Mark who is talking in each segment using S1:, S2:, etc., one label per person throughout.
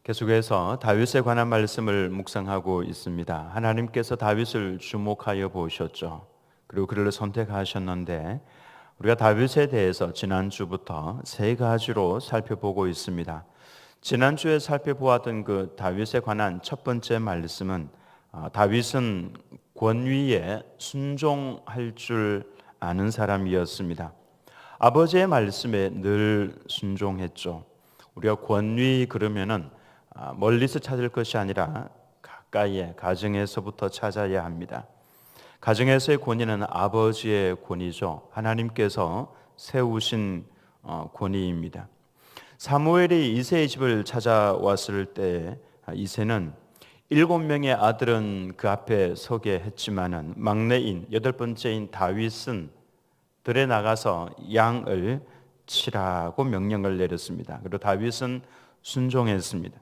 S1: 계속해서 다윗에 관한 말씀을 묵상하고 있습니다. 하나님께서 다윗을 주목하여 보셨죠. 그리고 그를 선택하셨는데 우리가 다윗에 대해서 지난주부터 세 가지로 살펴보고 있습니다. 지난주에 살펴보았던 그 다윗에 관한 첫 번째 말씀은 다윗은 권위에 순종할 줄 아는 사람이었습니다. 아버지의 말씀에 늘 순종했죠. 우리가 권위 그러면은 멀리서 찾을 것이 아니라 가까이에 가정에서부터 찾아야 합니다. 가정에서의 권위는 아버지의 권위죠. 하나님께서 세우신 권위입니다. 사무엘이 이새의 집을 찾아왔을 때 이새는 7명의 아들은 그 앞에 서게 했지만은 막내인 8번째인 다윗은 들에 나가서 양을 치라고 명령을 내렸습니다. 그리고 다윗은 순종했습니다.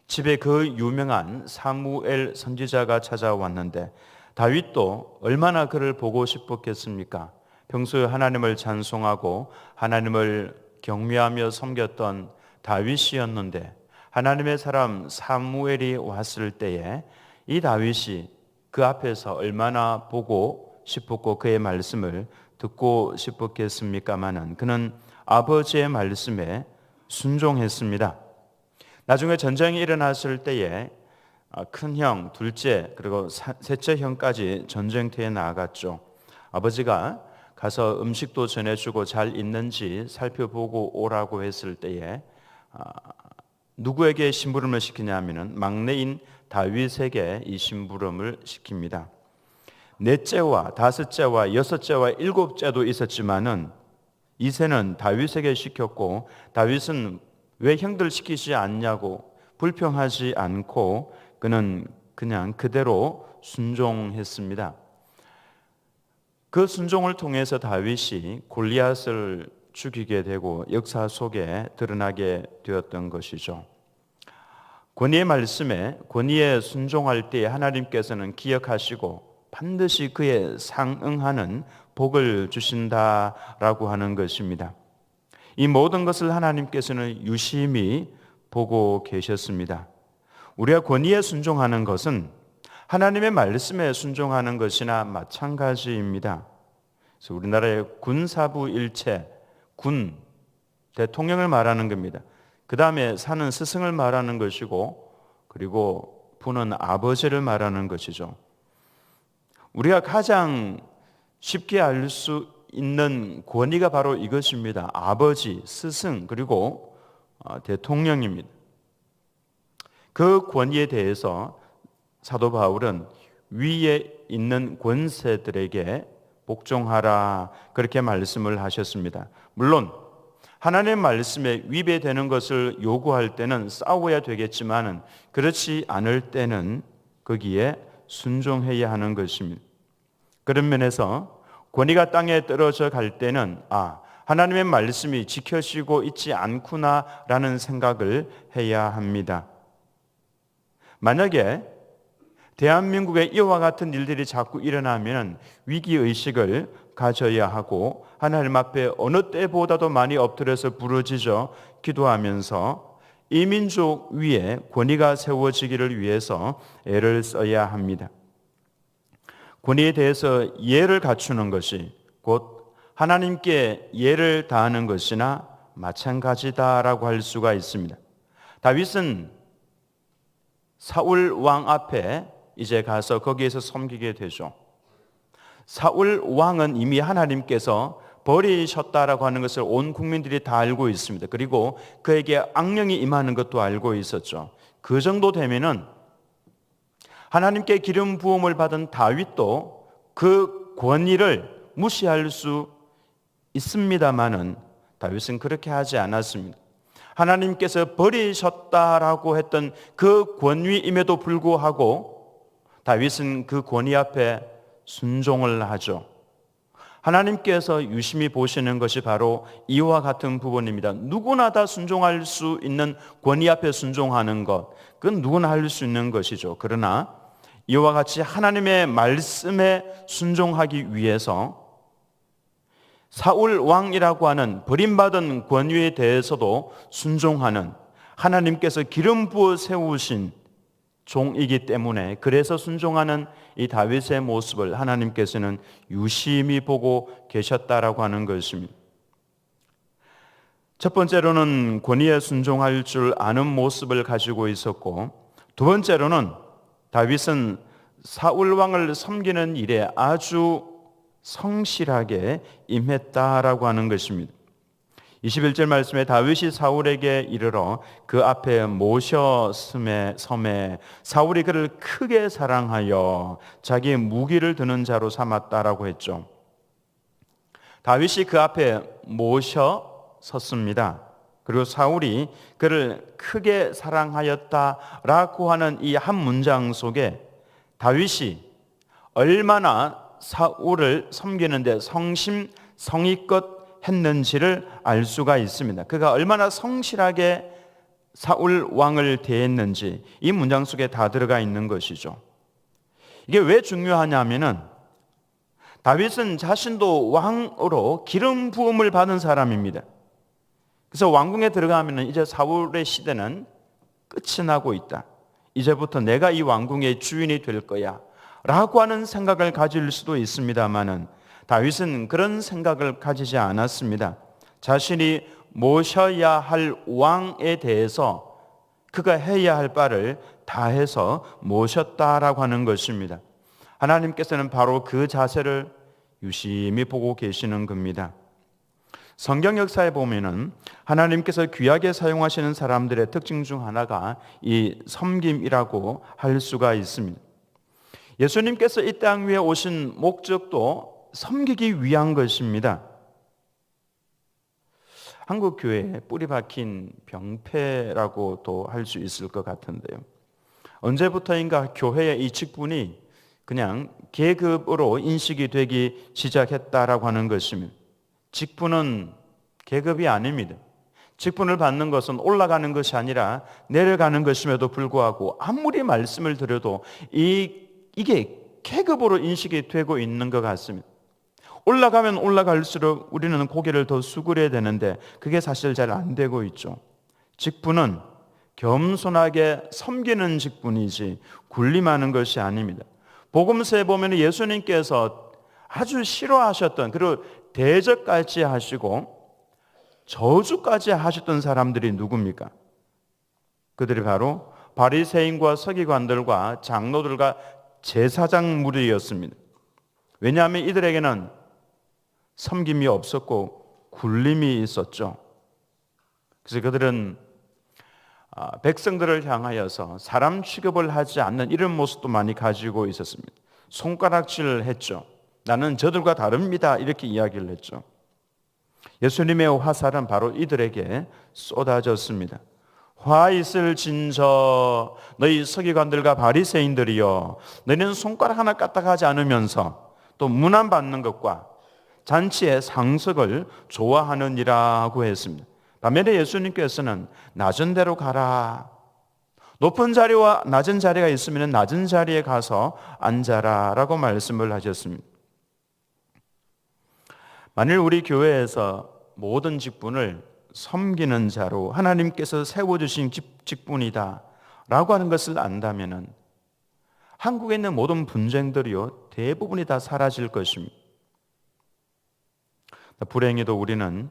S1: 집에 그 유명한 사무엘 선지자가 찾아왔는데 다윗도 얼마나 그를 보고 싶었겠습니까? 평소에 하나님을 찬송하고 하나님을 경외하며 섬겼던 다윗이었는데 하나님의 사람 사무엘이 왔을 때에 이 다윗이 그 앞에서 얼마나 보고 싶었고 그의 말씀을 듣고 싶었겠습니까마는 그는 아버지의 말씀에 순종했습니다. 나중에 전쟁이 일어났을 때에 큰형, 둘째, 그리고 셋째 형까지 전쟁터에 나아갔죠. 아버지가 가서 음식도 전해주고 잘 있는지 살펴보고 오라고 했을 때에 누구에게 심부름을 시키냐면은 막내인 다윗에게 이 심부름을 시킵니다. 넷째와 다섯째와 여섯째와 일곱째도 있었지만은 이새는 다윗에게 시켰고 다윗은 왜 형들 시키지 않냐고 불평하지 않고 그는 그냥 그대로 순종했습니다. 그 순종을 통해서 다윗이 골리앗을 죽이게 되고 역사 속에 드러나게 되었던 것이죠. 권위의 말씀에 권위에 순종할 때 하나님께서는 기억하시고 반드시 그에 상응하는 복을 주신다라고 하는 것입니다. 이 모든 것을 하나님께서는 유심히 보고 계셨습니다. 우리가 권위에 순종하는 것은 하나님의 말씀에 순종하는 것이나 마찬가지입니다. 그래서 우리나라의 군사부 일체, 군, 대통령을 말하는 겁니다. 그 다음에 사는 스승을 말하는 것이고 그리고 부는 아버지를 말하는 것이죠. 우리가 가장 쉽게 알 수 있는 권위가 바로 이것입니다. 아버지, 스승, 그리고 대통령입니다. 그 권위에 대해서 사도 바울은 위에 있는 권세들에게 복종하라 그렇게 말씀을 하셨습니다. 물론 하나님의 말씀에 위배되는 것을 요구할 때는 싸워야 되겠지만은 그렇지 않을 때는 거기에 순종해야 하는 것입니다. 그런 면에서 권위가 땅에 떨어져 갈 때는 하나님의 말씀이 지켜지고 있지 않구나라는 생각을 해야 합니다. 만약에 대한민국에 이와 같은 일들이 자꾸 일어나면 위기의식을 가져야 하고 하나님 앞에 어느 때보다도 많이 엎드려서 부르짖어 기도하면서 이 민족 위에 권위가 세워지기를 위해서 애를 써야 합니다. 권위에 대해서 예를 갖추는 것이 곧 하나님께 예를 다하는 것이나 마찬가지다라고 할 수가 있습니다. 다윗은 사울 왕 앞에 이제 가서 거기에서 섬기게 되죠. 사울 왕은 이미 하나님께서 버리셨다라고 하는 것을 온 국민들이 다 알고 있습니다. 그리고 그에게 악령이 임하는 것도 알고 있었죠. 그 정도 되면은 하나님께 기름 부음을 받은 다윗도 그 권위를 무시할 수 있습니다만은 다윗은 그렇게 하지 않았습니다. 하나님께서 버리셨다라고 했던 그 권위임에도 불구하고 다윗은 그 권위 앞에 순종을 하죠. 하나님께서 유심히 보시는 것이 바로 이와 같은 부분입니다. 누구나 다 순종할 수 있는 권위 앞에 순종하는 것, 그건 누구나 할 수 있는 것이죠. 그러나 이와 같이 하나님의 말씀에 순종하기 위해서 사울 왕이라고 하는 버림받은 권위에 대해서도 순종하는 하나님께서 기름 부어 세우신 종이기 때문에 그래서 순종하는 이 다윗의 모습을 하나님께서는 유심히 보고 계셨다라고 하는 것입니다. 첫 번째로는 권위에 순종할 줄 아는 모습을 가지고 있었고, 두 번째로는 다윗은 사울 왕을 섬기는 일에 아주 성실하게 임했다라고 하는 것입니다. 21절 말씀에 다윗이 사울에게 이르러 그 앞에 모셔섬에 사울이 그를 크게 사랑하여 자기의 무기를 드는 자로 삼았다라고 했죠. 다윗이 그 앞에 모셔 섰습니다. 그리고 사울이 그를 크게 사랑하였다라고 하는 이 한 문장 속에 다윗이 얼마나 사울을 섬기는데 성심성의껏 했는지를 알 수가 있습니다. 그가 얼마나 성실하게 사울 왕을 대했는지 이 문장 속에 다 들어가 있는 것이죠. 이게 왜 중요하냐면은 다윗은 자신도 왕으로 기름 부음을 받은 사람입니다. 그래서 왕궁에 들어가면 이제 사울의 시대는 끝이 나고 있다. 이제부터 내가 이 왕궁의 주인이 될 거야 라고 하는 생각을 가질 수도 있습니다만은 다윗은 그런 생각을 가지지 않았습니다. 자신이 모셔야 할 왕에 대해서 그가 해야 할 바를 다해서 모셨다라고 하는 것입니다. 하나님께서는 바로 그 자세를 유심히 보고 계시는 겁니다. 성경 역사에 보면은 하나님께서 귀하게 사용하시는 사람들의 특징 중 하나가 이 섬김이라고 할 수가 있습니다. 예수님께서 이 땅 위에 오신 목적도 섬기기 위한 것입니다. 한국 교회에 뿌리 박힌 병폐라고도 할 수 있을 것 같은데요. 언제부터인가 교회의 이 직분이 그냥 계급으로 인식이 되기 시작했다라고 하는 것입니다. 직분은 계급이 아닙니다. 직분을 받는 것은 올라가는 것이 아니라 내려가는 것임에도 불구하고 아무리 말씀을 드려도 이게 계급으로 인식이 되고 있는 것 같습니다. 올라가면 올라갈수록 우리는 고개를 더 숙여야 되는데 그게 사실 잘 안 되고 있죠. 직분은 겸손하게 섬기는 직분이지 군림하는 것이 아닙니다. 복음서에 보면 예수님께서 아주 싫어하셨던, 그리고 대적까지 하시고 저주까지 하셨던 사람들이 누굽니까? 그들이 바로 바리새인과 서기관들과 장로들과 제사장 무리였습니다. 왜냐하면 이들에게는 섬김이 없었고 굴림이 있었죠. 그래서 그들은 백성들을 향하여서 사람 취급을 하지 않는 이런 모습도 많이 가지고 있었습니다. 손가락질을 했죠. 나는 저들과 다릅니다. 이렇게 이야기를 했죠. 예수님의 화살은 바로 이들에게 쏟아졌습니다. 화 있을 진저 너희 서기관들과 바리새인들이여, 너희는 손가락 하나 까딱하지 않으면서 또 문안 받는 것과 잔치의 상석을 좋아하느니라고 했습니다. 반면에 예수님께서는 낮은 데로 가라, 높은 자리와 낮은 자리가 있으면 낮은 자리에 가서 앉아라 라고 말씀을 하셨습니다. 만일 우리 교회에서 모든 직분을 섬기는 자로 하나님께서 세워주신 직분이다 라고 하는 것을 안다면 한국에 있는 모든 분쟁들이요 대부분이 다 사라질 것입니다. 불행히도 우리는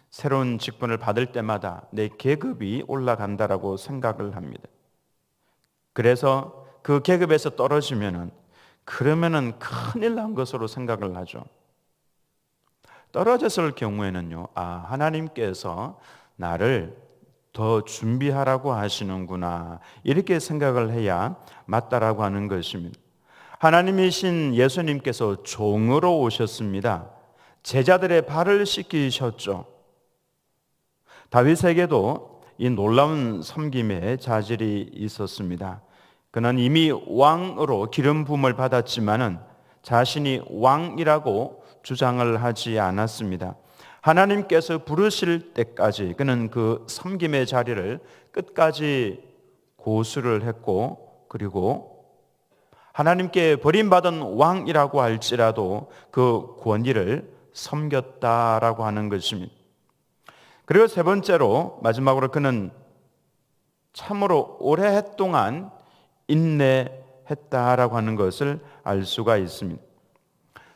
S1: 새로운 직분을 받을 때마다 내 계급이 올라간다라고 생각을 합니다. 그래서 그 계급에서 떨어지면은 그러면은 큰일 난 것으로 생각을 하죠. 떨어졌을 경우에는요, 하나님께서 나를 더 준비하라고 하시는구나 이렇게 생각을 해야 맞다라고 하는 것입니다. 하나님이신 예수님께서 종으로 오셨습니다. 제자들의 발을 씻기셨죠. 다윗에게도 이 놀라운 섬김의 자질이 있었습니다. 그는 이미 왕으로 기름 부음을 받았지만은 자신이 왕이라고 주장을 하지 않았습니다. 하나님께서 부르실 때까지 그는 그 섬김의 자리를 끝까지 고수를 했고, 그리고 하나님께 버림받은 왕이라고 할지라도 그 권위를 섬겼다라고 하는 것입니다. 그리고 세 번째로 마지막으로 그는 참으로 오랫동안 인내했다라고 하는 것을 알 수가 있습니다.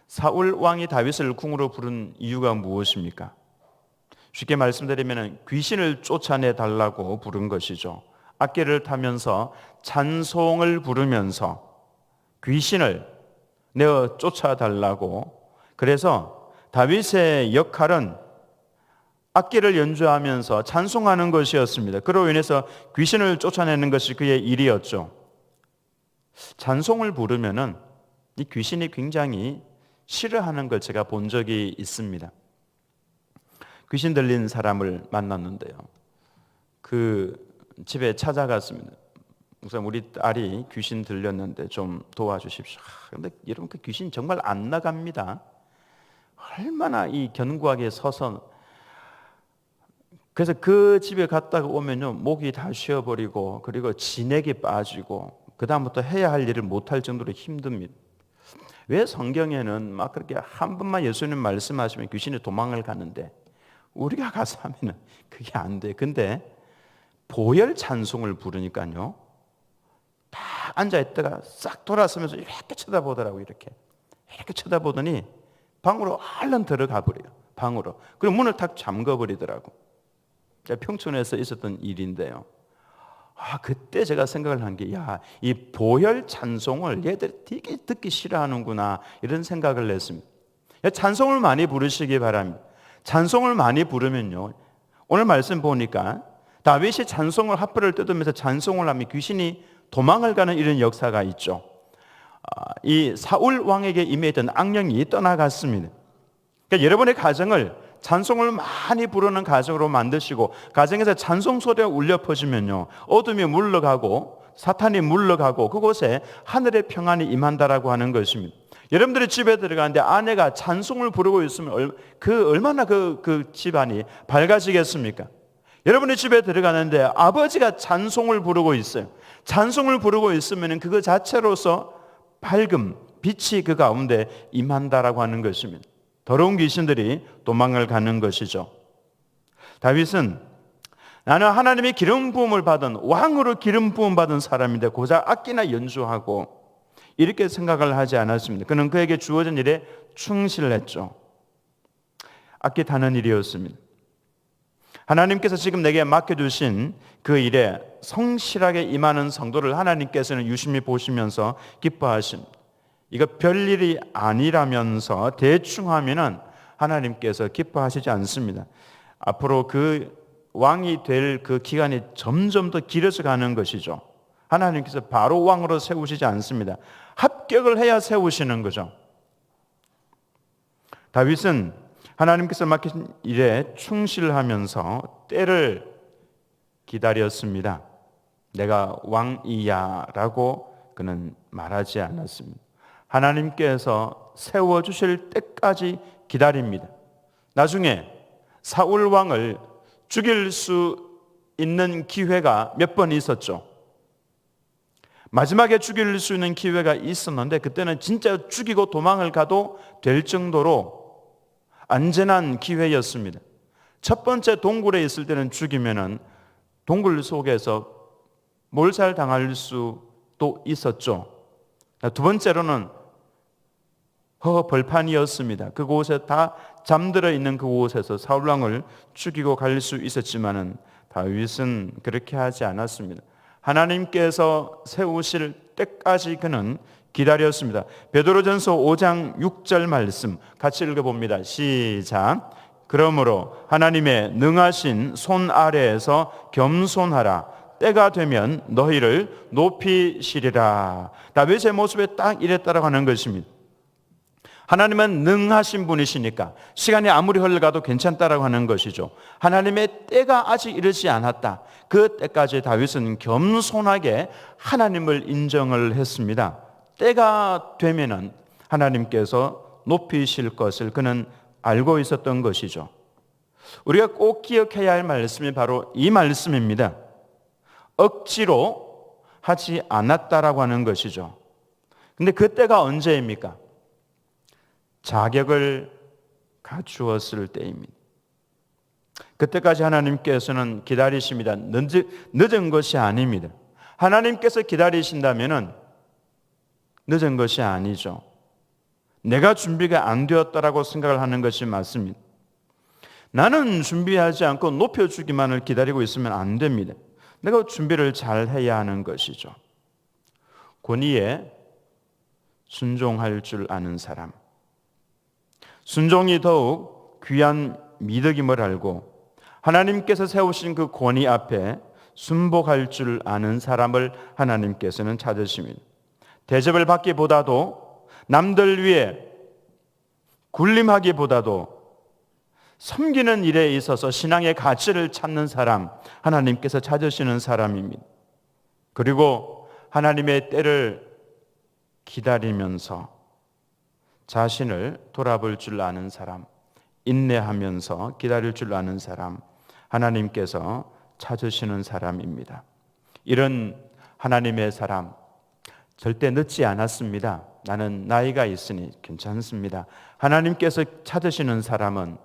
S1: 사울 왕이 다윗을 궁으로 부른 이유가 무엇입니까? 쉽게 말씀드리면 귀신을 쫓아내 달라고 부른 것이죠. 악기를 타면서 찬송을 부르면서 귀신을 내어 쫓아달라고. 그래서 다윗의 역할은 악기를 연주하면서 찬송하는 것이었습니다. 그로 인해서 귀신을 쫓아내는 것이 그의 일이었죠. 찬송을 부르면은 이 귀신이 굉장히 싫어하는 걸 제가 본 적이 있습니다. 귀신 들린 사람을 만났는데요. 그 집에 찾아갔습니다. 우선 우리 딸이 귀신 들렸는데 좀 도와주십시오. 그런데 여러분 그 귀신 정말 안 나갑니다. 얼마나 이 견고하게 서서. 그래서 그 집에 갔다가 오면요 목이 다 쉬어버리고 그리고 진액이 빠지고 그 다음부터 해야 할 일을 못할 정도로 힘듭니다. 왜 성경에는 막 그렇게 한 번만 예수님 말씀하시면 귀신이 도망을 가는데 우리가 가서 하면은 그게 안 돼. 근데 보혈 찬송을 부르니까요 딱 앉아있다가 싹 돌아서면서 이렇게 쳐다보더라고요. 이렇게 쳐다보더니 방으로 얼른 들어가 버려요. 방으로. 그리고 문을 탁 잠궈버리더라고. 평촌에서 있었던 일인데요. 그때 제가 생각을 한 게, 이 보혈 찬송을 얘들이 되게 듣기 싫어하는구나 이런 생각을 했습니다. 찬송을 많이 부르시기 바랍니다. 찬송을 많이 부르면요, 오늘 말씀 보니까 다윗이 찬송을 핫불을 뜯으면서 찬송을 하면 귀신이 도망을 가는 이런 역사가 있죠. 이 사울 왕에게 임했던 악령이 떠나갔습니다. 그러니까 여러분의 가정을 찬송을 많이 부르는 가정으로 만드시고 가정에서 찬송 소리가 울려 퍼지면요 어둠이 물러가고 사탄이 물러가고 그곳에 하늘의 평안이 임한다라고 하는 것입니다. 여러분들이 집에 들어가는데 아내가 찬송을 부르고 있으면 얼마나 그 집안이 밝아지겠습니까? 여러분이 집에 들어가는데 아버지가 찬송을 부르고 있어요. 찬송을 부르고 있으면 그거 자체로서 밝음, 빛이 그 가운데 임한다라고 하는 것입니다. 더러운 귀신들이 도망을 가는 것이죠. 다윗은 나는 하나님의 기름 부음을 받은 왕으로 기름 부음 받은 사람인데 고작 악기나 연주하고 이렇게 생각을 하지 않았습니다. 그는 그에게 주어진 일에 충실했죠. 악기 타는 일이었습니다. 하나님께서 지금 내게 맡겨주신 그 일에 성실하게 임하는 성도를 하나님께서는 유심히 보시면서 기뻐하십니다. 이거 별일이 아니라면서 대충 하면은 하나님께서 기뻐하시지 않습니다. 앞으로 그 왕이 될 그 기간이 점점 더 길어져 가는 것이죠. 하나님께서 바로 왕으로 세우시지 않습니다. 합격을 해야 세우시는 거죠. 다윗은 하나님께서 맡기신 일에 충실하면서 때를 기다렸습니다. 내가 왕이야 라고 그는 말하지 않았습니다. 하나님께서 세워주실 때까지 기다립니다. 나중에 사울 왕을 죽일 수 있는 기회가 몇 번 있었죠. 마지막에 죽일 수 있는 기회가 있었는데 그때는 진짜 죽이고 도망을 가도 될 정도로 안전한 기회였습니다. 첫 번째 동굴에 있을 때는 죽이면은 동굴 속에서 몰살당할 수도 있었죠. 두 번째로는 벌판이었습니다. 그곳에 다 잠들어 있는 그곳에서 사울 왕을 죽이고 갈 수 있었지만은 다윗은 그렇게 하지 않았습니다. 하나님께서 세우실 때까지 그는 기다렸습니다. 베드로전서 5장 6절 말씀 같이 읽어봅니다. 시작. 그러므로 하나님의 능하신 손 아래에서 겸손하라. 때가 되면 너희를 높이시리라. 다윗의 모습에 딱 이랬다라고 하는 것입니다. 하나님은 능하신 분이시니까 시간이 아무리 흘러가도 괜찮다라고 하는 것이죠. 하나님의 때가 아직 이르지 않았다. 그 때까지 다윗은 겸손하게 하나님을 인정을 했습니다. 때가 되면은 하나님께서 높이실 것을 그는 알고 있었던 것이죠. 우리가 꼭 기억해야 할 말씀이 바로 이 말씀입니다. 억지로 하지 않았다라고 하는 것이죠. 근데 그 때가 언제입니까? 자격을 갖추었을 때입니다. 그때까지 하나님께서는 기다리십니다. 늦은 것이 아닙니다. 하나님께서 기다리신다면 늦은 것이 아니죠. 내가 준비가 안 되었다라고 생각을 하는 것이 맞습니다. 나는 준비하지 않고 높여주기만을 기다리고 있으면 안 됩니다. 내가 준비를 잘 해야 하는 것이죠. 권위에 순종할 줄 아는 사람, 순종이 더욱 귀한 미덕임을 알고 하나님께서 세우신 그 권위 앞에 순복할 줄 아는 사람을 하나님께서는 찾으십니다. 대접을 받기보다도 남들 위해 군림하기보다도 섬기는 일에 있어서 신앙의 가치를 찾는 사람, 하나님께서 찾으시는 사람입니다. 그리고 하나님의 때를 기다리면서 자신을 돌아볼 줄 아는 사람, 인내하면서 기다릴 줄 아는 사람, 하나님께서 찾으시는 사람입니다. 이런 하나님의 사람, 절대 늦지 않았습니다. 나는 나이가 있으니 괜찮습니다. 하나님께서 찾으시는 사람은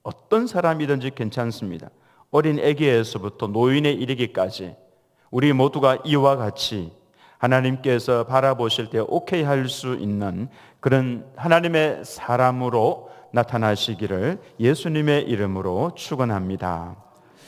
S1: 어떤 사람이든지 괜찮습니다. 어린 아기에서부터 노인에 이르기까지 우리 모두가 이와 같이 하나님께서 바라보실 때 오케이 할 수 있는 그런 하나님의 사람으로 나타나시기를 예수님의 이름으로 축원합니다.